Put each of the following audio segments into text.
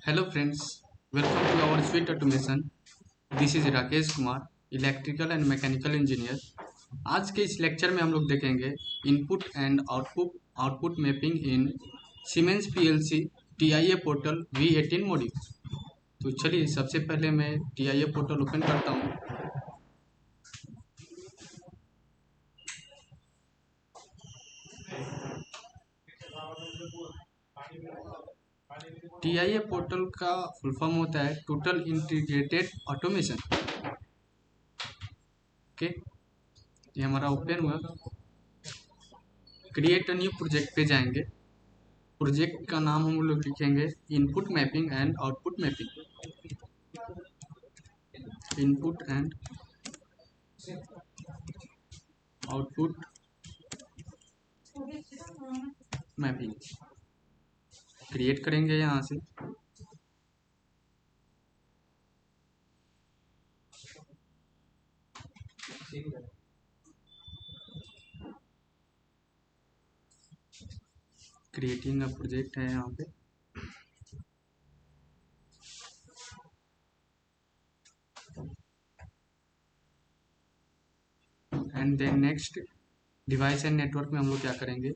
Hello friends, welcome to our sweet automation. This is Rakesh Kumar, electrical and mechanical engineer. आज के इस lecture में हम लोग देखेंगे input and output mapping in siemens PLC TIA portal V18 module. तो चलिए सबसे पहले मैं टीआईए पोर्टल ओपन करता हूँ। टीआईए पोर्टल का फुल फॉर्म होता है टोटल इंटीग्रेटेड ऑटोमेशन। ओके, ये हमारा ओपन हुआ। क्रिएट अ न्यू प्रोजेक्ट पे जाएंगे। प्रोजेक्ट का नाम हम लोग लिखेंगे input mapping and output mapping. Input and output mapping create करेंगे यहाँ से। क्रिएटिंग अ प्रोजेक्ट है यहाँ पे। And then next device and network में हम लोग क्या करेंगे,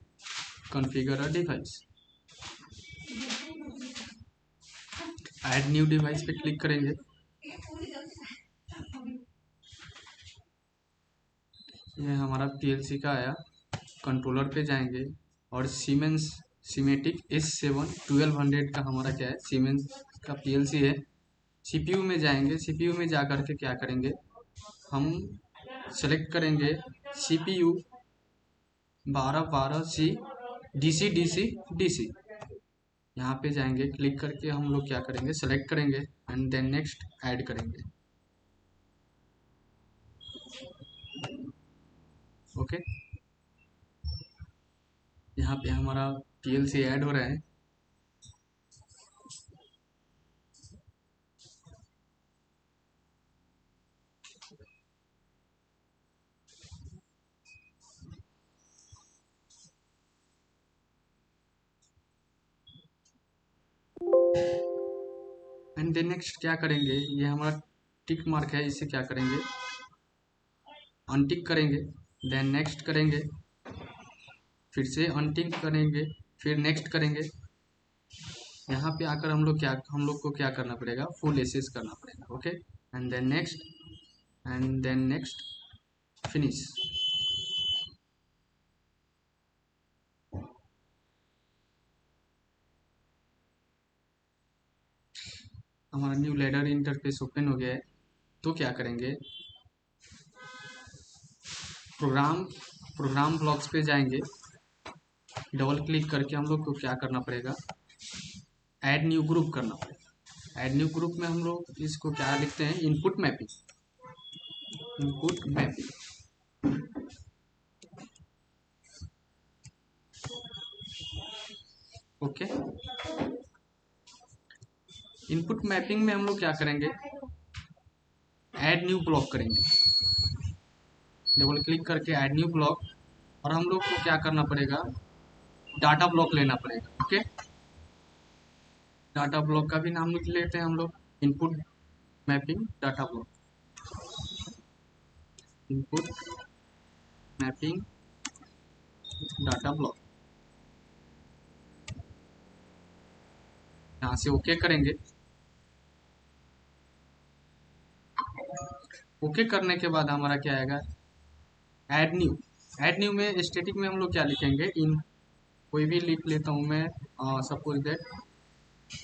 configure a device. Add new device पे क्लिक करेंगे। ये हमारा पीएलसी का आया। कंट्रोलर पे जाएंगे और सीमेंस सीमेटिक S7 1200 का हमारा क्या है, सीमेंस का पीएलसी है। सीपीयू में जाएंगे। सीपीयू में जा करके क्या करेंगे, हम सेलेक्ट करेंगे CPU 1212C DC DC DC। यहाँ पे जाएंगे, क्लिक करके हम लोग क्या करेंगे, सेलेक्ट करेंगे एंड देन नेक्स्ट ऐड करेंगे। ओके, यहाँ पे हमारा पीएलसी ऐड हो रहा है। एंड देन नेक्स्ट क्या करेंगे, ये हमारा टिक मार्क है, इसे क्या करेंगे, अनटिक करेंगे। देन नेक्स्ट करेंगे, फिर से अनटिक करेंगे, फिर नेक्स्ट करेंगे। यहाँ पे आकर हम लोग को क्या करना पड़ेगा, फुल एसेस करना पड़ेगा। Okay, and then next finish. हमारा न्यू लैडर इंटरफेस ओपन हो गया है। तो क्या करेंगे, प्रोग्राम ब्लॉक्स पे जाएंगे। डबल क्लिक करके हम लोग को क्या करना पड़ेगा, ऐड न्यू ग्रुप करना पड़ेगा। ऐड न्यू ग्रुप में हम लोग इसको क्या लिखते हैं, input mapping. Input mapping okay. Input mapping में हम लोग क्या करेंगे, ऐड न्यू ब्लॉक करेंगे। डबल क्लिक करके ऐड न्यू ब्लॉक, और हम लोग को क्या करना पड़ेगा, डाटा ब्लॉक लेना पड़ेगा। ओके, डाटा ब्लॉक का भी नाम लिख लेते हैं हम लोग, input mapping data block. Input mapping data block, यहाँ से ओके करेंगे। ओके करने के बाद हमारा क्या आएगा, ऐड न्यू। ऐड न्यू में स्टैटिक में हम लोग क्या लिखेंगे, इन कोई भी लिख लेता हूँ मैं, suppose that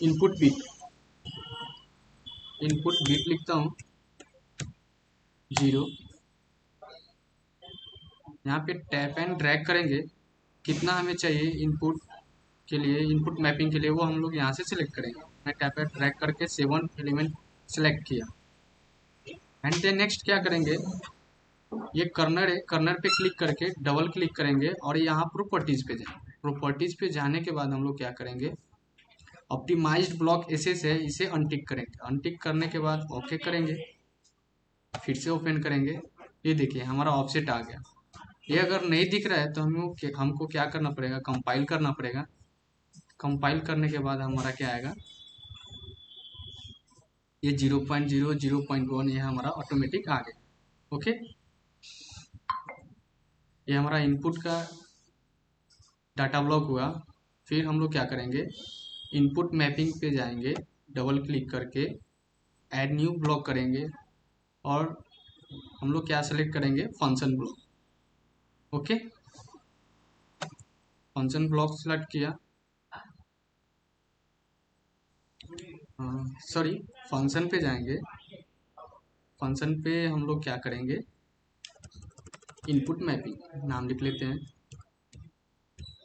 input bit. Input bit लिखता हूँ 0। यहाँ पे टैप एंड ड्रैग करेंगे, कितना हमें चाहिए इनपुट के लिए, इनपुट मैपिंग के लिए, वो हम लोग यहाँ से सिलेक्ट करेंगे। मैं टैप एंड ड्रैग करके 7 एलिमेंट सेलेक्ट किया। एंड देन नेक्स्ट क्या करेंगे, ये कर्नर है, कर्नर पे क्लिक करके डबल क्लिक करेंगे और यहाँ प्रॉपर्टीज पे जाएंगे। प्रॉपर्टीज पे जाने के बाद हम लोग क्या करेंगे, ऑप्टिमाइज्ड ब्लॉक एसेस है, इसे अनटिक करेंगे। अनटिक करने के बाद ओके करेंगे, फिर से ओपन करेंगे। ये देखिए हमारा ऑफसेट आ गया। ये अगर नहीं दिख रहा है तो हमको क्या करना पड़ेगा, कंपाइल करना पड़ेगा। कंपाइल करने के बाद हमारा क्या आएगा, ये 0.0 0.1 ये हमारा ऑटोमेटिक आ गया। ओके, ये हमारा इनपुट का डाटा ब्लॉक हुआ। फिर हम लोग क्या करेंगे, इनपुट मैपिंग पे जाएंगे, डबल क्लिक करके ऐड न्यू ब्लॉक करेंगे और हम लोग क्या सेलेक्ट करेंगे, function block. Okay, function block select किया, सॉरी फंक्शन पे जाएंगे। फंक्शन पे हम लोग क्या करेंगे, इनपुट मैपिंग नाम लिख लेते हैं,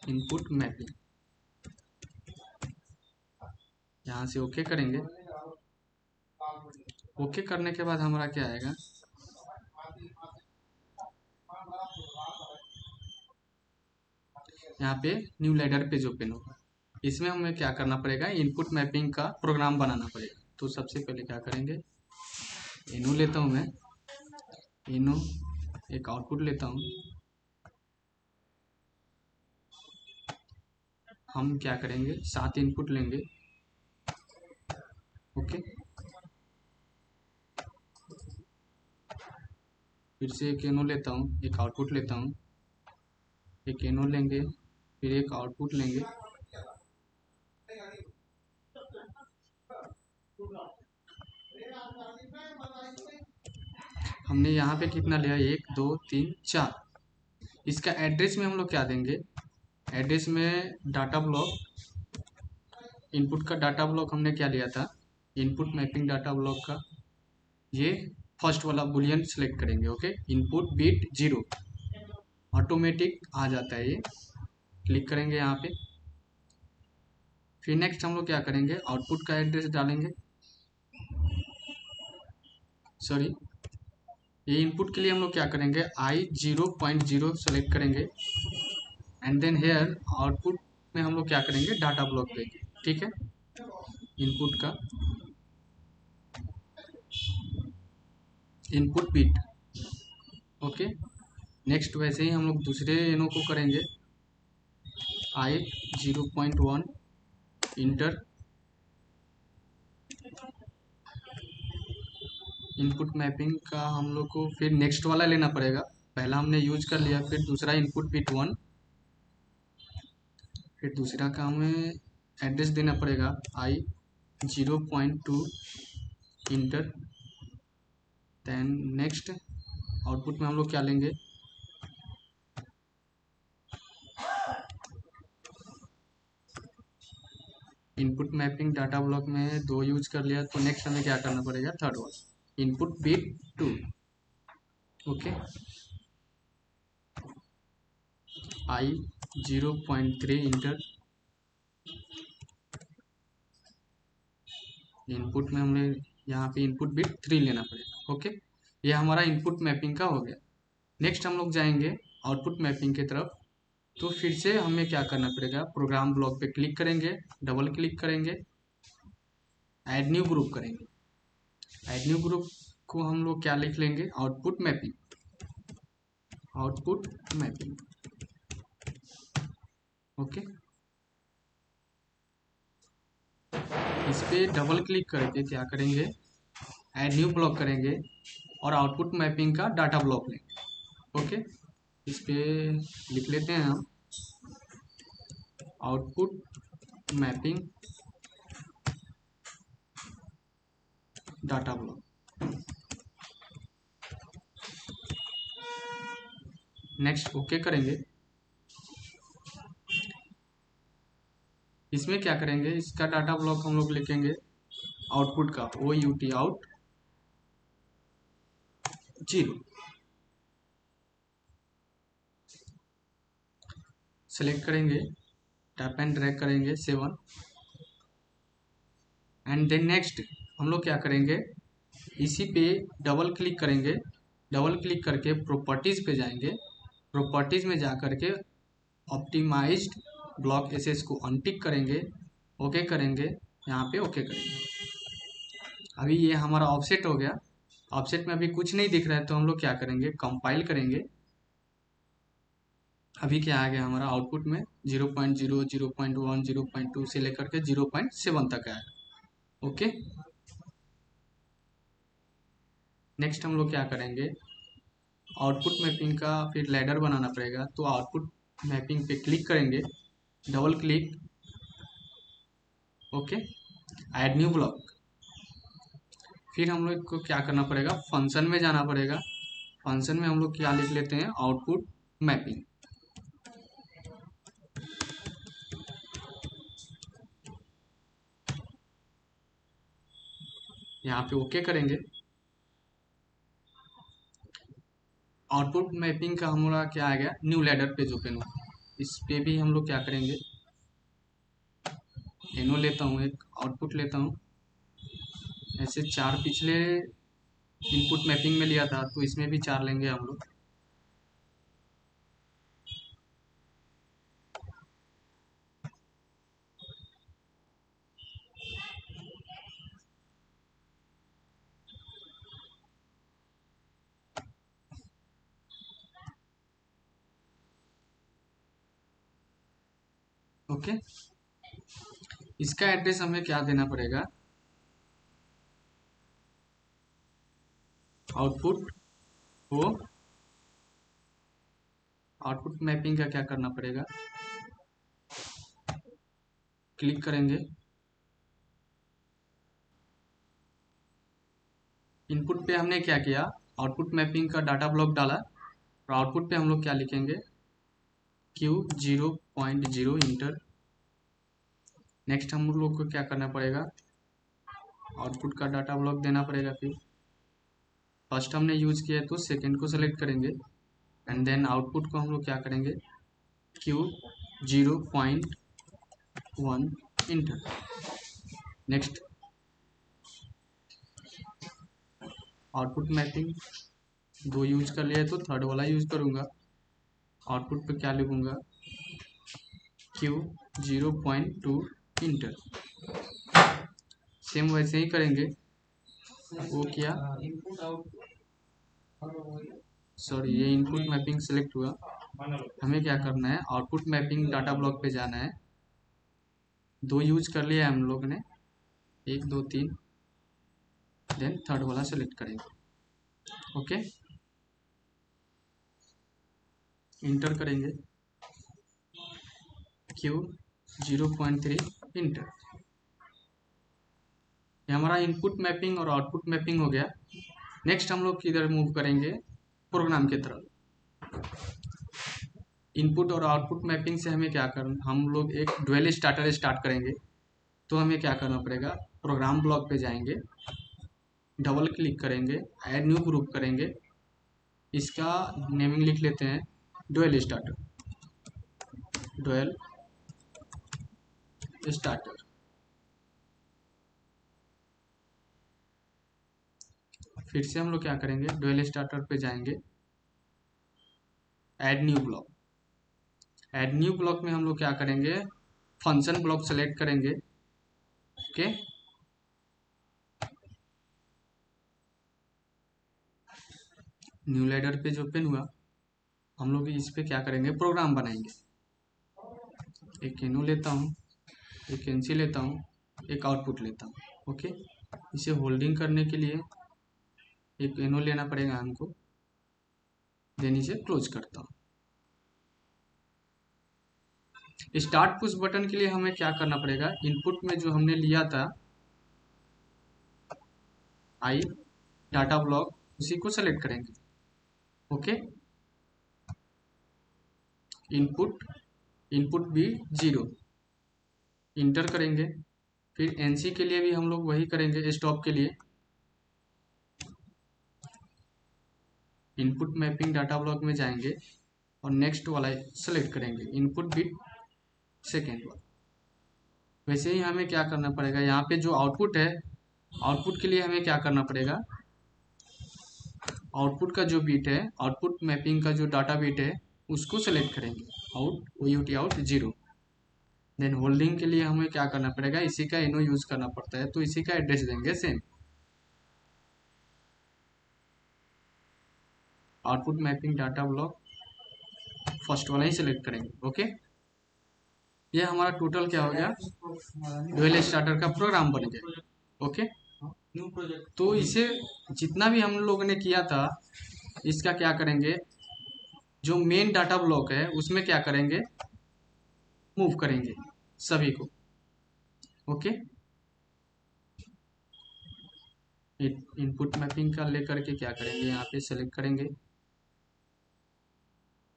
इनपुट मैपिंग। यहाँ से ओके करेंगे। ओके करने के बाद हमारा क्या आएगा, यहाँ पे न्यू लेडर पेज ओपन होगा। इसमें हमें क्या करना पड़ेगा, इनपुट मैपिंग का प्रोग्राम बनाना पड़ेगा। तो सबसे पहले क्या करेंगे, इनो लेता हूँ मैं, इनो एक आउटपुट लेता हूँ। हम क्या करेंगे, 7 इनपुट लेंगे। ओके, फिर से एक इनो लेता हूँ, एक आउटपुट लेता हूँ, एक इनो लेंगे, फिर एक आउटपुट लेंगे। हमने यहाँ पे कितना लिया, 1 2 3 4। इसका एड्रेस में हम लोग क्या देंगे, एड्रेस में डाटा ब्लॉक, इनपुट का डाटा ब्लॉक हमने क्या लिया था, इनपुट मैपिंग डाटा ब्लॉक का ये फर्स्ट वाला बुलियन सेलेक्ट करेंगे। ओके, इनपुट बिट 0 ऑटोमेटिक आ जाता है, ये क्लिक करेंगे यहाँ पे। फिर नेक्स्ट हम लोग क्या करेंगे, आउटपुट का एड्रेस डालेंगे। सॉरी, ये इनपुट के लिए हम लोग क्या करेंगे, i 0.0 सेलेक्ट करेंगे एंड देन हेयर आउटपुट में हम लोग क्या करेंगे, डाटा ब्लॉक देंगे। ठीक है, इनपुट का इनपुट बिट। ओके, नेक्स्ट वैसे ही हम लोग दूसरे इनो को करेंगे, i 0.1 इंटर, इनपुट मैपिंग का हम लोग को फिर नेक्स्ट वाला लेना पड़ेगा। पहला हमने यूज कर लिया, फिर दूसरा इनपुट बिट 1, फिर दूसरा का हमें एड्रेस देना पड़ेगा i 0.2 enter. Then next output में हम लोग क्या लेंगे, इनपुट मैपिंग डाटा ब्लॉक में 2 यूज कर लिया, तो नेक्स्ट हमें क्या करना पड़ेगा, थर्ड वाला input bit 2। Okay, i 0.3 inter, input में हमें यहाँ पे इनपुट बिट 3 लेना पड़ेगा। ओके, ये हमारा इनपुट मैपिंग का हो गया। नेक्स्ट हम लोग जाएंगे आउटपुट मैपिंग की तरफ। तो फिर से हमें क्या करना पड़ेगा, प्रोग्राम ब्लॉक पे क्लिक करेंगे, डबल क्लिक करेंगे, ऐड न्यू ग्रुप करेंगे। ऐड न्यू ग्रुप को हम लोग क्या लिख लेंगे, output mapping, output mapping. Okay, इस पे डबल क्लिक करके क्या करेंगे, ऐड न्यू ब्लॉक करेंगे और आउटपुट मैपिंग का डाटा ब्लॉक लेंगे। ओके, इस पे लिख लेते हैं हम output mapping data block. Next okay करेंगे। इसमें क्या करेंगे, इसका डाटा ब्लॉक हम लोग लिखेंगे आउटपुट का OUT आउट 0 सेलेक्ट करेंगे, टैप एंड ड्रैग करेंगे 7 एंड देन नेक्स्ट हम लोग क्या करेंगे, इसी पे डबल क्लिक करेंगे, डबल क्लिक करके प्रॉपर्टीज पे जाएंगे, प्रॉपर्टीज में जा करके ऑप्टिमाइज्ड ब्लॉक एसएस को अनटिक करेंगे, ओके करेंगे, यहाँ पे ओके करेंगे। अभी ये हमारा ऑफसेट हो गया। ऑफसेट में अभी कुछ नहीं दिख रहा है, तो हम लोग क्या करेंगे, कंपाइल करेंगे। अभी क्या आ गया हमारा आउटपुट में 0.0 0.1 0.2 से लेकर के 0.7 तक आया। ओके, नेक्स्ट हम लोग क्या करेंगे, आउटपुट मैपिंग का फिर लैडर बनाना पड़ेगा। तो आउटपुट मैपिंग पे क्लिक करेंगे, double click, okay, add new block. फिर हम लोग को क्या करना पड़ेगा, फंक्शन में जाना पड़ेगा। फंक्शन में हम लोग क्या लिख लेते हैं, आउटपुट मैपिंग। यहाँ पे ओके करेंगे। आउटपुट मैपिंग का हमारा क्या आ गया, न्यू लैडर पेज ओपन हुआ। इस पे भी हम लोग क्या करेंगे, एनो लेता हूँ, एक आउटपुट लेता हूँ। ऐसे 4 पिछले इनपुट मैपिंग में लिया था, तो इसमें भी 4 लेंगे हम लोग। ओके, इसका एड्रेस हमें क्या देना पड़ेगा, आउटपुट वो आउटपुट मैपिंग का क्या करना पड़ेगा, क्लिक करेंगे, इनपुट पे हमने क्या किया, आउटपुट मैपिंग का डाटा ब्लॉक डाला, और आउटपुट पे हम लोग क्या लिखेंगे, Q0.0 इंटर। नेक्स्ट हम लोग को क्या करना पड़ेगा, आउटपुट का डाटा ब्लॉक देना पड़ेगा। फिर फर्स्ट हमने यूज किया है तो सेकेंड को सेलेक्ट करेंगे, एंड देन आउटपुट को हम लोग क्या करेंगे, Q0.1 inter. Next output mapping 2 use कर लिया है तो थर्ड वाला यूज करूंगा। आउटपुट पे क्या लिखूंगा, Q0.2 इंटर। सेम वैसे ही करेंगे। वो क्या, सॉरी, ये इनपुट मैपिंग सेलेक्ट हुआ। हमें क्या करना है, आउटपुट मैपिंग डाटा ब्लॉक पे जाना है। 2 यूज कर लिया है हम लोग ने, 1 2 3, देन थर्ड वाला सेलेक्ट करेंगे। ओके, इंटर करेंगे, Q0.3 इंटर। ये हमारा इनपुट मैपिंग और आउटपुट मैपिंग हो गया। नेक्स्ट हम लोग किधर मूव करेंगे, प्रोग्राम की तरफ। इनपुट और आउटपुट मैपिंग से हमें क्या करना, हम लोग एक ड्यूअल स्टार्टर स्टार्ट करेंगे। तो हमें क्या करना पड़ेगा, प्रोग्राम ब्लॉक पे जाएंगे, डबल क्लिक करेंगे, ऐड न्यू ग्रुप करेंगे। इसका नेमिंग लिख लेते हैं ड्यूअल स्टार्टर, ड्यूअल स्टार्टर। फिर से हम लोग क्या करेंगे, ड्यूअल स्टार्टर पे जाएंगे, add new block. Add new block में हम लोग क्या करेंगे, फंक्शन ब्लॉक सेलेक्ट करेंगे। Okay, new ladder page open हुआ। हम लोग इस पे क्या करेंगे, प्रोग्राम बनाएंगे। एक एनो लेता हूँ, एक एनसी लेता हूँ, एक आउटपुट लेता हूँ। ओके, इसे होल्डिंग करने के लिए एक एनो लेना पड़ेगा हमको, देन इसे क्लोज करता हूँ। स्टार्ट पुश बटन के लिए हमें क्या करना पड़ेगा, इनपुट में जो हमने लिया था आई डाटा ब्लॉक, उसी को सेलेक्ट करेंगे। ओके, इनपुट भी 0 इंटर करेंगे। फिर एनसी के लिए भी हम लोग वही करेंगे, स्टॉप के लिए इनपुट मैपिंग डाटा ब्लॉक में जाएंगे और नेक्स्ट वाला सेलेक्ट करेंगे, इनपुट बिट सेकेंड वाला। वैसे ही हमें क्या करना पड़ेगा, यहाँ पे जो आउटपुट है, आउटपुट के लिए हमें क्या करना पड़ेगा, आउटपुट का जो बिट है, आउटपुट मैपिंग का जो डाटा बिट है, उसको सेलेक्ट करेंगे, आउट 0। देन होल्डिंग के लिए हमें क्या करना पड़ेगा, इसी का इनो यूज करना पड़ता है, तो इसी का एड्रेस देंगे same. Output mapping data block first वाला ही सिलेक्ट करेंगे। ओके, ये हमारा टोटल क्या हो गया, ड्यूअल स्टार्टर का प्रोग्राम बन गया। Okay, new project. तो इसे जितना भी हम लोगों ने किया था, इसका क्या करेंगे, जो मेन डाटा ब्लॉक है उसमें क्या करेंगे, मूव करेंगे सभी को। ओके, इनपुट मैपिंग का लेकर के क्या करेंगे, यहाँ पे सेलेक्ट करेंगे।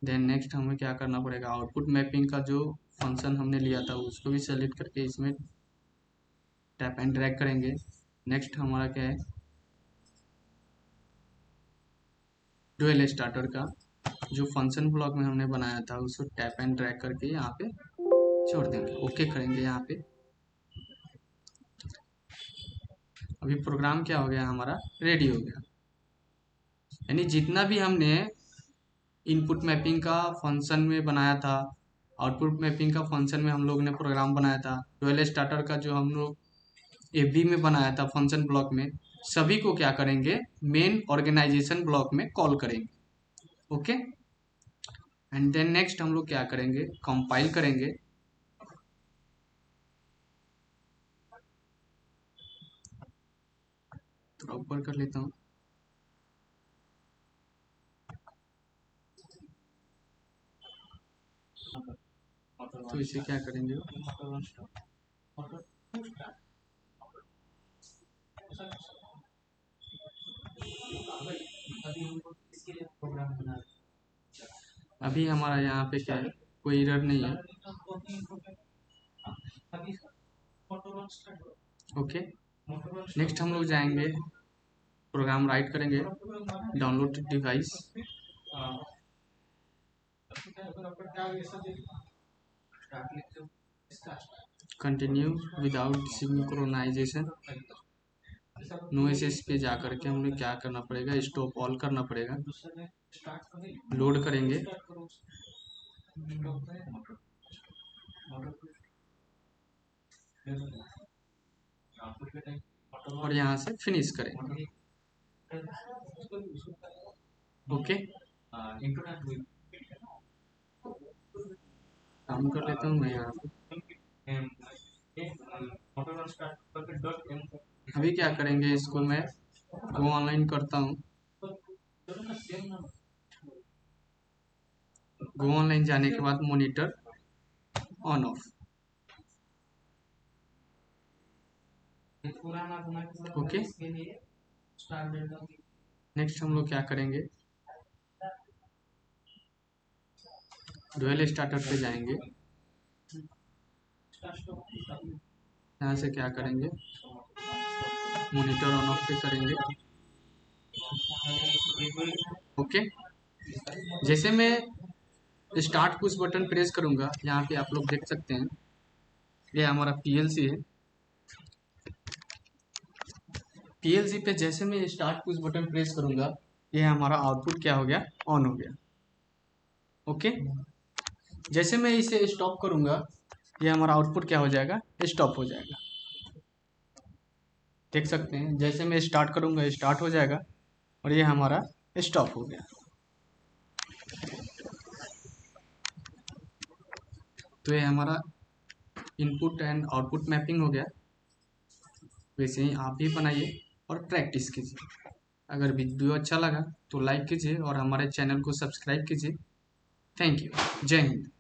देन नेक्स्ट हमें क्या करना पड़ेगा, आउटपुट मैपिंग का जो फंक्शन हमने लिया था उसको भी सेलेक्ट करके इसमें टैप एंड ड्रैग करेंगे। नेक्स्ट हमारा क्या है, डुअल स्टार्टर का जो फंक्शन ब्लॉक में हमने बनाया था उसको टैप एंड ड्रैग करके यहाँ पे छोड़ देंगे। ओके करेंगे यहाँ पे। अभी प्रोग्राम क्या हो गया हमारा, रेडी हो गया। यानी जितना भी हमने इनपुट मैपिंग का फंक्शन में बनाया था, आउटपुट मैपिंग का फंक्शन में हम लोग ने प्रोग्राम बनाया था, डुअल स्टार्टर का जो हम लोग एफडी में बनाया था फंक्शन ब्लॉक में, सभी को क्या करेंगे, मेन ऑर्गेनाइजेशन ब्लॉक में कॉल करेंगे। ओके, एंड देन नेक्स्ट हम लोग क्या करेंगे, कंपाइल करेंगे। थोड़ा ऊपर कर लेता हूँ। तो इसे क्या करेंगे, अभी हमारा यहाँ पे क्या है, कोई एरर नहीं है। ओके, नेक्स्ट हम लोग जाएंगे, प्रोग्राम राइट करेंगे, download device, continue without synchronization, no yes पे जा करके हमें क्या करना पड़ेगा, स्टॉप ऑल करना पड़ेगा। लोड करेंगे, और यहाँ से फिनिश करेंगे। ओके, काम कर लेता हूँ मैं यहाँ पे। अभी क्या करेंगे, इसको मैं गो ऑनलाइन करता हूँ। गो ऑनलाइन जाने के बाद monitor on off. Okay, next हम लोग क्या करेंगे, डुअल स्टार्टर पे जाएंगे, यहाँ से क्या करेंगे, मॉनिटर ऑन ऑफ पे करेंगे। ओके, जैसे मैं स्टार्ट पुश बटन प्रेस करूंगा, यहाँ पे आप लोग देख सकते हैं ये हमारा पीएलसी है। पीएलसी पे जैसे मैं स्टार्ट पुश बटन प्रेस करूंगा, ये हमारा आउटपुट क्या हो गया, ऑन हो गया। ओके, जैसे मैं इसे स्टॉप करूंगा, ये हमारा आउटपुट क्या हो जाएगा, स्टॉप हो जाएगा। देख सकते हैं, जैसे मैं स्टार्ट करूंगा स्टार्ट हो जाएगा, और ये हमारा स्टॉप हो गया। तो ये हमारा इनपुट एंड आउटपुट मैपिंग हो गया। वैसे ही आप भी बनाइए और प्रैक्टिस कीजिए। अगर वीडियो अच्छा लगा तो लाइक कीजिए और हमारे चैनल को सब्सक्राइब कीजिए। थैंक यू, जय हिंद।